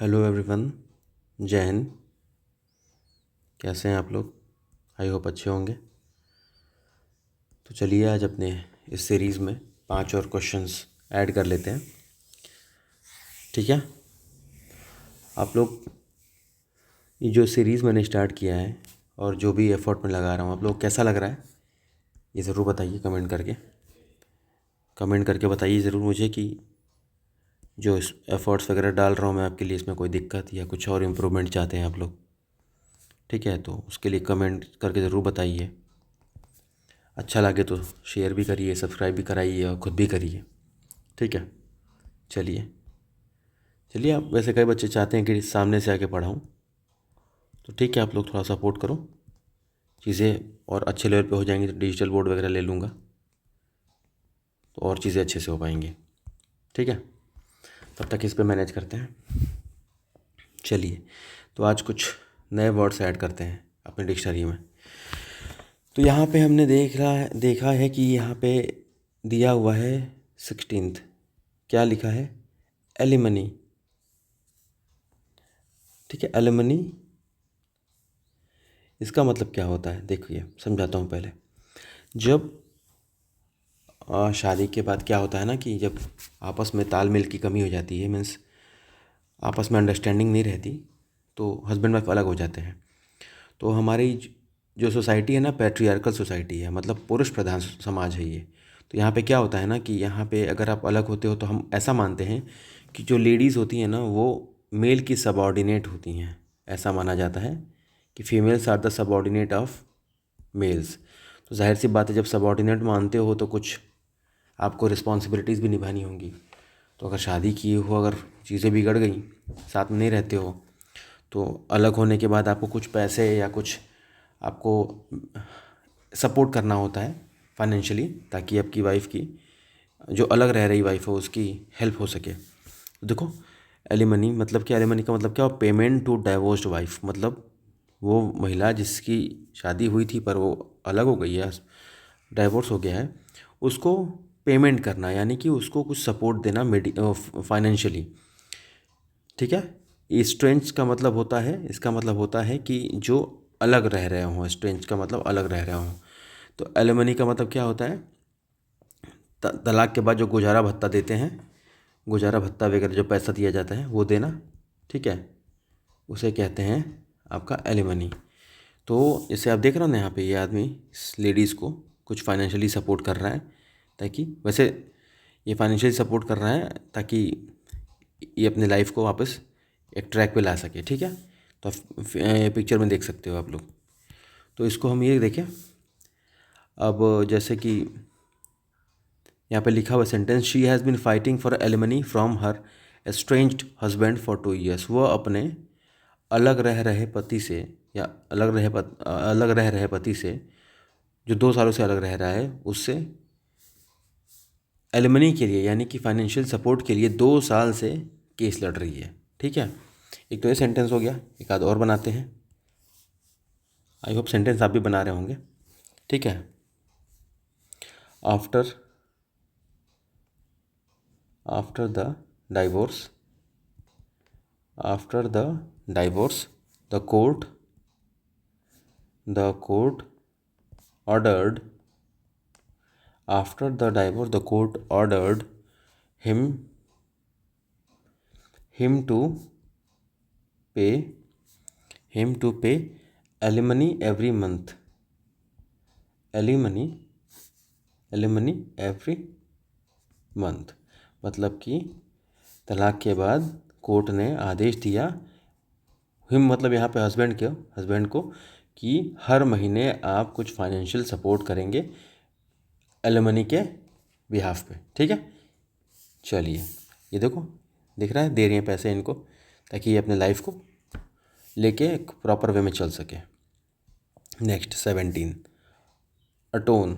Hello everyone. जय हिंद। कैसे हैं आप लोग? आई होप अच्छे होंगे। तो चलिए आज अपने इस सीरीज़ में 5 और क्वेश्चंस ऐड कर लेते हैं। ठीक है, आप लोग ये जो सीरीज़ मैंने स्टार्ट किया है और जो भी एफ़र्ट में लगा रहा हूँ, आप लोग कैसा लग रहा है ये ज़रूर बताइए कमेंट करके बताइए ज़रूर मुझे कि जो इस एफ़र्ट्स वगैरह डाल रहा हूँ मैं आपके लिए, इसमें कोई दिक्कत या कुछ और इम्प्रूवमेंट चाहते हैं आप लोग। ठीक है, तो उसके लिए कमेंट करके ज़रूर बताइए। अच्छा लगे तो शेयर भी करिए, सब्सक्राइब भी कराइए और ख़ुद भी करिए। ठीक है, चलिए चलिए। आप वैसे कई बच्चे चाहते हैं कि सामने से आके पढ़ाऊँ, तो ठीक है, आप लोग थोड़ा सपोर्ट करो, चीज़ें और अच्छे लेवल पे हो जाएंगी। तो डिजिटल बोर्ड वगैरह ले लूँगा तो और चीज़ें अच्छे से हो पाएंगी। ठीक है, तब तक इस पे मैनेज करते हैं। चलिए, तो आज कुछ नए वर्ड्स ऐड करते हैं अपने डिक्शनरी में। तो यहाँ पे हमने देखा है कि यहाँ पे दिया हुआ है 16th। क्या लिखा है? एलिमनी। ठीक है, एलिमनी इसका मतलब क्या होता है? देखिए समझाता हूँ पहले। जब शादी के बाद क्या होता है ना कि जब आपस में तालमेल की कमी हो जाती है, मीन्स आपस में अंडरस्टैंडिंग नहीं रहती, तो हस्बैंड वाइफ अलग हो जाते हैं। तो हमारी जो सोसाइटी है ना, पैट्रियार्कल सोसाइटी है, मतलब पुरुष प्रधान समाज है ये। तो यहाँ पे क्या होता है ना कि यहाँ पे अगर आप अलग होते हो तो हम ऐसा मानते हैं कि जो लेडीज़ होती हैं ना वो मेल की सबऑर्डिनेट होती हैं। ऐसा माना जाता है कि females are the subordinate of males. तो जाहिर सी बात है, जब सबऑर्डिनेट मानते हो तो कुछ आपको रिस्पॉन्सिबिलिटीज़ भी निभानी होंगी। तो अगर शादी किए हो, अगर चीज़ें बिगड़ गई, साथ में नहीं रहते हो, तो अलग होने के बाद आपको कुछ पैसे या कुछ आपको सपोर्ट करना होता है फाइनेंशियली, ताकि आपकी वाइफ की, जो अलग रह रही वाइफ हो, उसकी हेल्प हो सके। देखो, एलिमनी मतलब क्या? एलिमनी का मतलब क्या? पेमेंट टू डाइवोर्स्ड वाइफ, मतलब वो महिला जिसकी शादी हुई थी पर वो अलग हो गई है, डाइवोर्स हो गया है, उसको पेमेंट करना, यानी कि उसको कुछ सपोर्ट देना फाइनेंशियली। ठीक है, स्ट्रेंच का मतलब होता है, इसका मतलब होता है कि जो अलग रह रहे हों। स्ट्रेंच का मतलब अलग रह रहे हों। तो एलिमनी का मतलब क्या होता है? तलाक के बाद जो गुजारा भत्ता देते हैं, गुजारा भत्ता वगैरह जो पैसा दिया जाता है वो देना। ठीक है, उसे कहते हैं आपका एलिमनी। तो जैसे आप देख रहे हो ना, यहाँ पे ये आदमी इस लेडीज़ को कुछ फाइनेंशियली सपोर्ट कर रहा है, ताकि वैसे ये फाइनेंशियली सपोर्ट कर रहा है ताकि ये अपने लाइफ को वापस एक ट्रैक पे ला सके। ठीक है, तो आप पिक्चर में देख सकते हो आप लोग। तो इसको हम ये देखें। अब जैसे कि यहाँ पे लिखा हुआ sentence, she has been fighting for alimony from her estranged husband for 2 years। वो अपने अलग रह रहे पति से, या अलग रह रहे पति से, जो 2 सालों से अलग रह रहा है, उससे एलिमनी के लिए, यानी कि फाइनेंशियल सपोर्ट के लिए 2 साल से केस लड़ रही है। ठीक है, एक तो ये सेंटेंस हो गया, एक आध और बनाते हैं। आई होप सेंटेंस आप भी बना रहे होंगे। ठीक है, after the divorce, after the divorce the court ordered after the divorce the court ordered him him to pay alimony every month, alimony every month। मतलब कि तलाक के बाद कोर्ट ने आदेश दिया, हिम मतलब यहाँ पे हस्बैंड को, कि हर महीने आप कुछ फाइनेंशियल सपोर्ट करेंगे एलिमनी के बिहाफ पे। ठीक है, चलिए ये देखो, दिख रहा है, दे रही हैं पैसे इनको ताकि ये अपने लाइफ को लेके एक प्रॉपर वे में चल सके। नेक्स्ट 17, अटोन।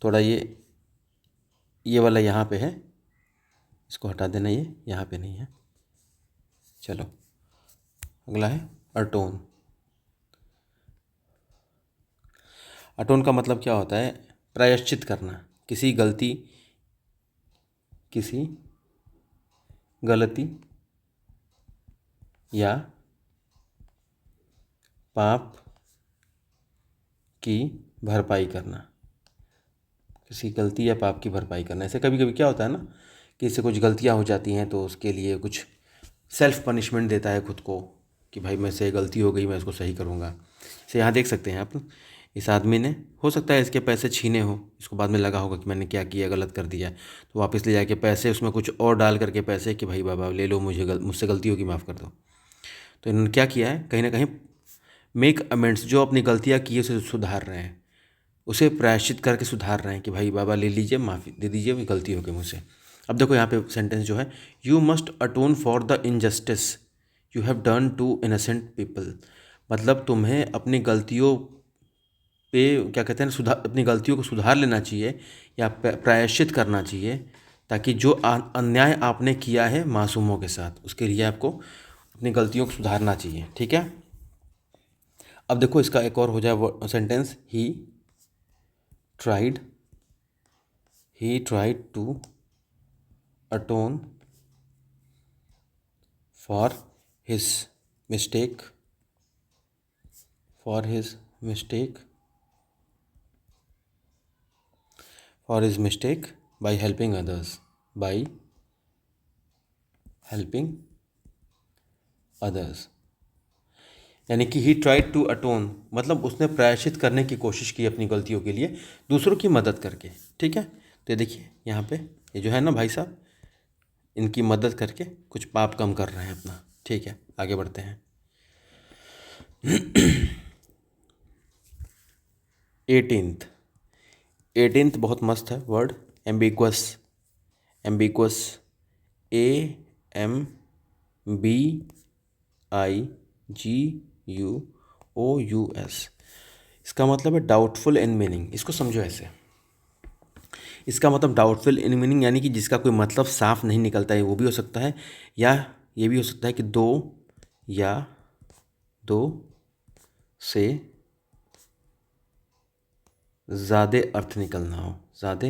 थोड़ा ये वाला यहाँ पे है, इसको हटा देना, ये यहाँ पे नहीं है। चलो अगला है अटोन। अटोन का मतलब क्या होता है? प्रायश्चित करना, किसी गलती या पाप की भरपाई करना, किसी गलती या पाप की भरपाई करना। ऐसे कभी कभी क्या होता है ना कि इससे कुछ गलतियां हो जाती हैं तो उसके लिए कुछ सेल्फ पनिशमेंट देता है खुद को कि भाई मेरे से गलती हो गई, मैं इसको सही करूँगा। इसे यहाँ देख सकते हैं आप, इस आदमी ने हो सकता है इसके पैसे छीने हो, इसको बाद में लगा होगा कि मैंने क्या किया, गलत कर दिया, तो वापस ले जाके पैसे उसमें कुछ और डाल करके पैसे कि भाई बाबा ले लो, मुझसे गलती होगी, माफ़ कर दो। तो इन्होंने क्या किया है, कहीं ना कहीं मेक अमेंड्स, जो अपनी गलतियाँ की है उसे सुधार रहे हैं, उसे प्रायश्चित करके सुधार रहे हैं कि भाई बाबा ले लीजिए, माफ़ी दे दीजिए, गलती हो गई मुझसे। अब देखो यहाँ पे सेंटेंस जो है, you must atone for the injustice you have done to innocent people. मतलब तुम्हें अपनी गलतियों पे क्या कहते हैं अपनी गलतियों को सुधार लेना चाहिए या प्रायश्चित करना चाहिए, ताकि जो अन्याय आपने किया है मासूमों के साथ, उसके लिए आपको अपनी गलतियों को सुधारना चाहिए। ठीक है, अब देखो इसका एक और हो जाए sentence, tried he tried to atone for his mistake for his mistake for his mistake by helping others, by helping others। यानी कि ही ट्राइड टू अटोन, मतलब उसने प्रायश्चित करने की कोशिश की अपनी गलतियों के लिए दूसरों की मदद करके। ठीक है, तो ये देखिए यहाँ पे ये जो है ना भाई साहब, इनकी मदद करके कुछ पाप कम कर रहे हैं अपना। ठीक है, आगे बढ़ते हैं। 18th 18th बहुत मस्त है वर्ड, एम्बिगुअस। Ambiguous, AMBIGUOUS। इसका मतलब है डाउटफुल इन मीनिंग। इसको समझो ऐसे, इसका मतलब डाउटफुल इन मीनिंग यानी कि जिसका कोई मतलब साफ नहीं निकलता है, वो भी हो सकता है, या ये भी हो सकता है कि दो या दो से ज़्यादा अर्थ निकलना हो, ज़्यादा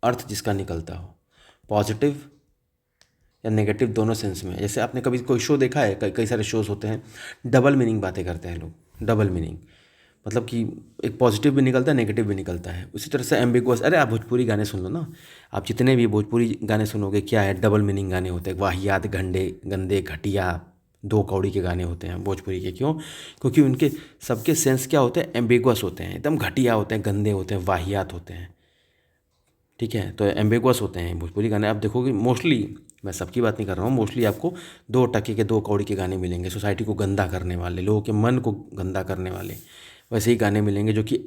अर्थ जिसका निकलता हो, पॉजिटिव या नेगेटिव दोनों सेंस में। जैसे आपने कभी कोई शो देखा है, कई सारे शोज़ होते हैं, डबल मीनिंग बातें करते हैं लोग, डबल मीनिंग मतलब कि एक पॉजिटिव भी निकलता है, नेगेटिव भी निकलता है। उसी तरह से एम्बिगुअस, अरे आप भोजपुरी गाने सुन लो ना, आप जितने भी भोजपुरी गाने सुनोगे क्या है, डबल मीनिंग गाने होते हैं, वाहियात, गंदे गंदे घटिया, दो कौड़ी के गाने होते हैं भोजपुरी के। क्यों? क्योंकि उनके सबके सेंस क्या होते हैं, एम्बिगुअस होते हैं, एकदम घटिया होते हैं, गंदे होते हैं, वाहियात होते हैं। ठीक है, तो एम्बिगुअस होते हैं भोजपुरी गाने। आप देखोगे मोस्टली, मैं सबकी बात नहीं कर रहा हूँ, मोस्टली आपको दो टके के, दो कौड़ी के गाने मिलेंगे, सोसाइटी को गंदा करने वाले, लोगों के मन को गंदा करने वाले वैसे ही गाने मिलेंगे, जो कि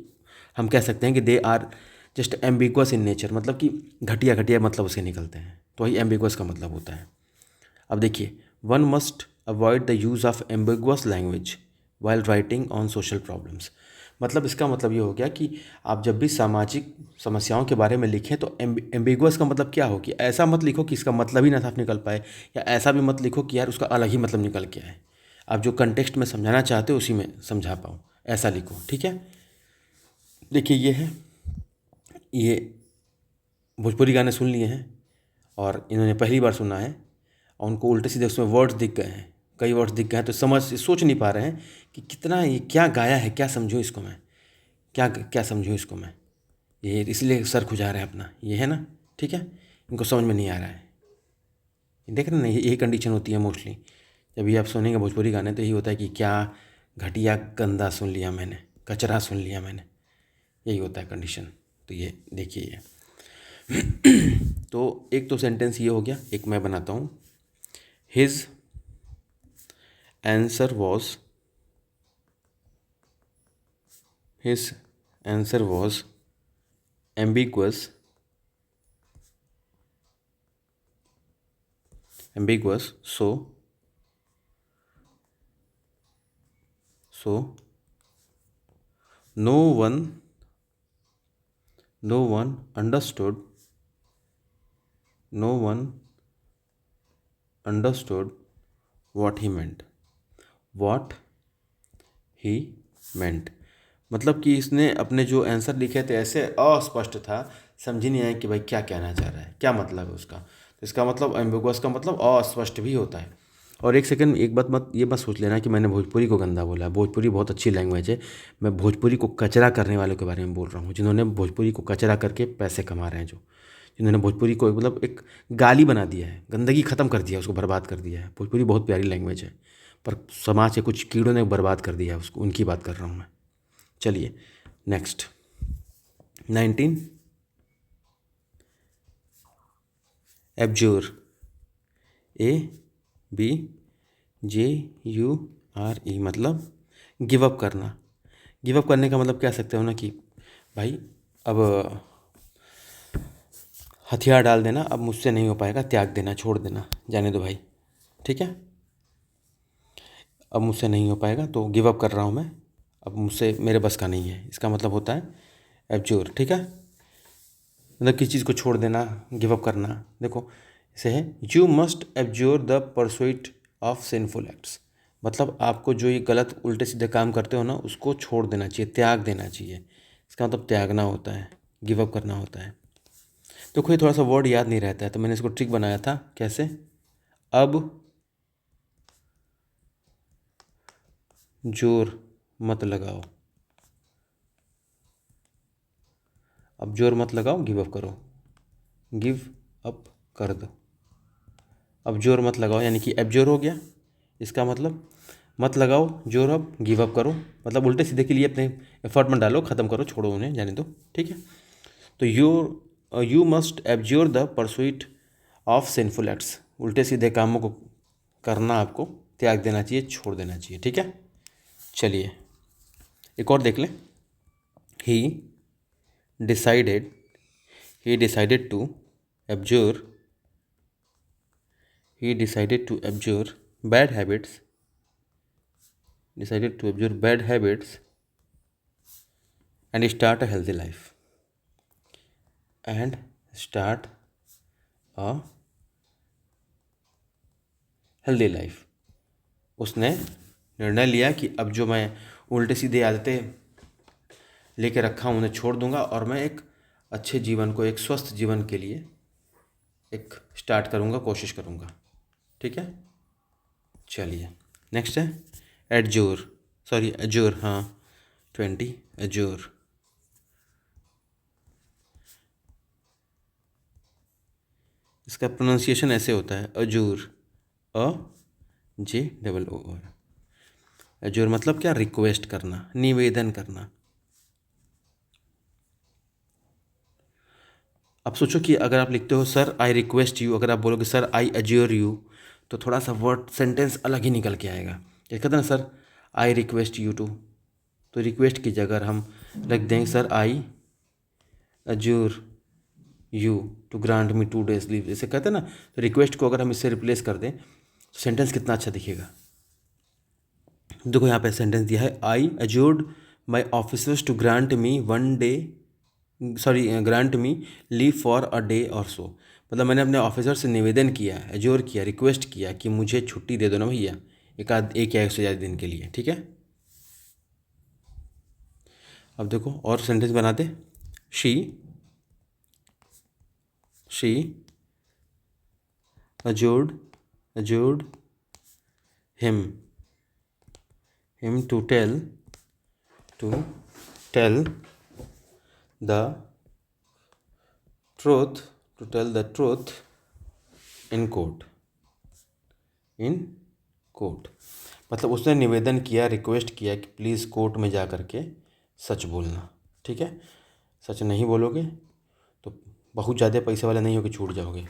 हम कह सकते हैं कि they are just ambiguous in nature, मतलब कि घटिया घटिया मतलब उसके निकलते हैं, तो वही एम्बिगुअस का मतलब होता है। अब देखिए, one must avoid the use of ambiguous language while writing on social problems. मतलब इसका मतलब ये हो गया कि आप जब भी सामाजिक समस्याओं के बारे में लिखें तो एम्बिगुअस का मतलब क्या हो कि ऐसा मत लिखो कि इसका मतलब ही ना साफ निकल पाए, या ऐसा भी मत लिखो कि यार उसका अलग ही मतलब निकल के आए। आप जो कंटेक्स्ट में समझाना चाहते हो उसी में समझा पाओ, ऐसा लिखो। ठीक है, देखिए ये है, ये भोजपुरी गाने सुन लिए हैं और इन्होंने पहली बार सुना है और उनको उल्टे सीधे उसमें वर्ड्स दिख गए हैं, कई वर्ड्स दिख गए हैं, तो सोच नहीं पा रहे हैं कि कितना ये क्या गाया है, क्या समझूं इसको मैं, क्या क्या समझूं इसको मैं, ये इसलिए सर खुजा रहे हैं अपना, ये है ना। ठीक है, इनको समझ में नहीं आ रहा है। देख रहे हैं ना, यही कंडीशन होती है मोस्टली, जब ये आप सुनेंगे भोजपुरी गाने तो यही होता है कि क्या घटिया गंदा सुन लिया मैंने, कचरा सुन लिया मैंने, यही होता है कंडीशन। तो ये देखिए ये तो एक तो सेंटेंस ये हो गया, एक मैं बनाता हूँ, his answer was, his answer was ambiguous so no one understood what he meant। मतलब कि इसने अपने जो आंसर लिखे थे ऐसे अस्पष्ट था, समझ ही नहीं आया कि भाई क्या कहना चाह रहा है, क्या मतलब है उसका। तो इसका मतलब एम्बिगुअस का मतलब अस्पष्ट भी होता है। और एक सेकंड एक बात मत ये मत सोच लेना कि मैंने भोजपुरी को गंदा बोला। भोजपुरी बहुत अच्छी लैंग्वेज है। मैं भोजपुरी को कचरा करने वालों के बारे में बोल रहा हूँ, जिन्होंने भोजपुरी को कचरा करके पैसे कमा रहे हैं, जो जिन्होंने भोजपुरी को मतलब एक गाली बना दिया है, गंदगी ख़त्म कर दिया है, उसको बर्बाद कर दिया है। भोजपुरी बहुत प्यारी लैंग्वेज है, पर समाज के कुछ कीड़ों ने बर्बाद कर दिया है उसको, उनकी बात कर रहा हूँ मैं। चलिए नेक्स्ट 19 एब्जोर, ABJURE मतलब गिव अप करना। गिव अप करने का मतलब कह सकते हो ना कि भाई अब हथियार डाल देना, अब मुझसे नहीं हो पाएगा, त्याग देना, छोड़ देना, जाने दो भाई, ठीक है। अब मुझसे नहीं हो पाएगा तो गिव अप कर रहा हूँ मैं, अब मुझसे मेरे बस का नहीं है, इसका मतलब होता है एब्जोर, ठीक है। मतलब किसी चीज़ को छोड़ देना, गिव अप करना। देखो इसे है you must abjure the pursuit of sinful acts, मतलब आपको जो ये गलत उल्टे सीधे काम करते हो ना, उसको छोड़ देना चाहिए, त्याग देना चाहिए। इसका मतलब त्यागना होता है, गिव अप करना होता है। देखो ये थोड़ा सा वर्ड याद नहीं रहता है, तो मैंने इसको ट्रिक बनाया था। कैसे? अब जोर मत लगाओ, अब जोर मत लगाओ, गिव अप करो, गिव अप कर दो। अब जोर मत लगाओ यानी कि एब्जोर हो गया, इसका मतलब मत लगाओ जोर, अब गिव अप करो, मतलब उल्टे सीधे के लिए अपने एफर्ट मत डालो, ख़त्म करो, छोड़ो उन्हें, जाने दो, ठीक है। तो you must abjure the pursuit of sinful acts, उल्टे सीधे कामों को करना आपको त्याग देना चाहिए, छोड़ देना चाहिए, ठीक है। चलिए एक और देख लें। He decided to abjure he decided to abjure bad habits and start a healthy life and start a healthy life। उसने निर्णय लिया कि अब जो मैं उल्टे सीधे आदतें लेके रखा हूँ उन्हें छोड़ दूंगा और मैं एक अच्छे जीवन को, एक स्वस्थ जीवन के लिए एक स्टार्ट करूँगा, कोशिश करूँगा, ठीक है। चलिए नेक्स्ट है एजोर, हाँ 20 एजोर। इसका प्रोनाउंसिएशन ऐसे होता है अजूर, AJOOR। एजोर मतलब क्या? रिक्वेस्ट करना, निवेदन करना। अब सोचो कि अगर आप लिखते हो सर आई रिक्वेस्ट यू, अगर आप बोलोगे सर आई एज्योर यू, तो थोड़ा सा वर्ड सेंटेंस अलग ही निकल के आएगा। क्या कहते हैं ना, sir I request you to, तो रिक्वेस्ट की जगह हम लिख देंगे sir I assure you to grant me 2 days leave, जैसे कहते हैं ना। तो रिक्वेस्ट को अगर हम इससे रिप्लेस कर दें तो सेंटेंस कितना अच्छा दिखेगा। देखो यहाँ पे सेंटेंस दिया है I adjured my officers to grant me grant me leave for a day और सो, मतलब मैंने अपने ऑफिसर से निवेदन किया, एज्योर किया, रिक्वेस्ट किया कि मुझे छुट्टी दे दो ना भैया, एक या एक से ज़्यादा दिन के लिए, ठीक है। अब देखो और सेंटेंस बना दे। She adjured him to tell the truth in court। मतलब उसने निवेदन किया, रिक्वेस्ट किया कि प्लीज़ कोर्ट में जा कर के सच बोलना, ठीक है। सच नहीं बोलोगे तो बहुत ज़्यादा पैसे वाले नहीं हो कि छूट जाओगे,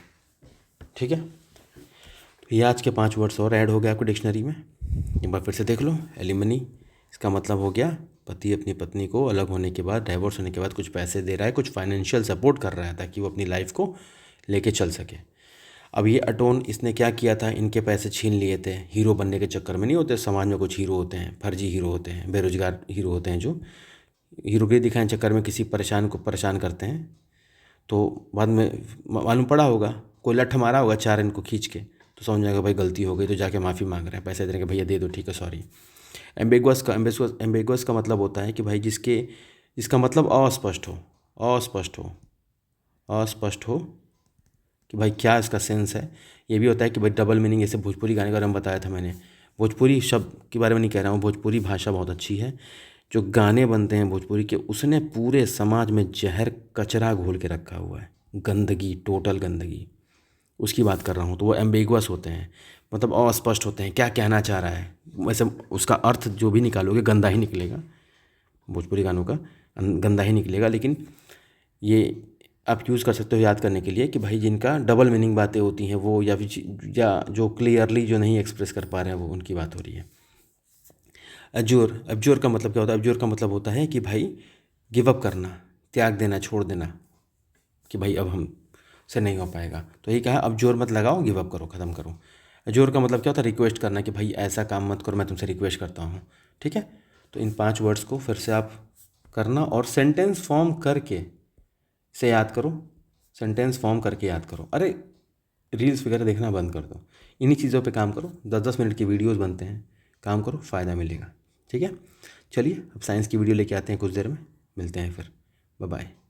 ठीक है। तो ये आज के 5 वर्ड्स और ऐड हो गए आपको डिक्शनरी में, एक बार फिर से देख लो। एलिमनी, इसका मतलब हो गया पति अपनी पत्नी को अलग होने के बाद, डाइवोर्स होने के बाद कुछ पैसे दे रहा है, कुछ फाइनेंशियल सपोर्ट कर रहा है ताकि वो अपनी लाइफ को लेके चल सके। अब ये अटोन इसने क्या किया था, इनके पैसे छीन लिए थे हीरो बनने के चक्कर में। नहीं होते समाज में कुछ हीरो होते हैं, फर्जी हीरो होते हैं, बेरोजगार हीरो होते हैं, जो हीरोगिरी दिखाने चक्कर में किसी परेशान को परेशान करते हैं, तो बाद में मालूम पड़ा होगा कोई लठ मारा होगा 4 इनको खींच के, तो समझ जाएगा भाई गलती हो गई, तो जाके माफ़ी मांग रहे हैं, पैसे देने के, भैया दे दो, ठीक है सॉरी। एम्बिगुअस का मतलब होता है कि भाई जिसका मतलब अस्पष्ट हो कि भाई क्या इसका सेंस है। ये भी होता है कि भाई डबल मीनिंग, जैसे भोजपुरी गाने के बारे में बताया था मैंने, भोजपुरी शब्द के बारे में नहीं कह रहा हूँ, भोजपुरी भाषा बहुत अच्छी है। जो गाने बनते हैं भोजपुरी के, उसने पूरे समाज में जहर कचरा घोल के रखा हुआ है, गंदगी, टोटल गंदगी, उसकी बात कर रहा हूँ। तो वो एम्बिगुअस होते हैं, मतलब अस्पष्ट होते हैं, क्या कहना चाह रहा है, वैसे उसका अर्थ जो भी निकालोगे गंदा ही निकलेगा, भोजपुरी गानों का गंदा ही निकलेगा। लेकिन ये आप यूज़ कर सकते हो याद करने के लिए कि भाई जिनका डबल मीनिंग बातें होती हैं वो, या जो क्लियरली जो नहीं एक्सप्रेस कर पा रहे हैं वो, उनकी बात हो रही है। अब्जोर, अब्जोर का मतलब क्या होता है? अब्जोर का मतलब होता है कि भाई गिव अप करना, त्याग देना, छोड़ देना, कि भाई अब हम से नहीं हो पाएगा। तो यही कहा, अब जोर मत लगाओ, गिव अप करो, ख़त्म करो। जोर का मतलब क्या होता है? रिक्वेस्ट करना, कि भाई ऐसा काम मत करो, मैं तुमसे रिक्वेस्ट करता हूँ। ठीक है, तो इन 5 वर्ड्स को फिर से आप करना और सेंटेंस फॉर्म करके से याद करो, सेंटेंस फॉर्म करके याद करो। अरे रील्स वगैरह देखना बंद कर दो, इन्हीं चीज़ों पे काम करो। 10-10 मिनट की वीडियोस बनते हैं, काम करो, फ़ायदा मिलेगा। ठीक है, चलिए अब साइंस की वीडियो लेके आते हैं कुछ देर में, मिलते हैं फिर, बाय बाय।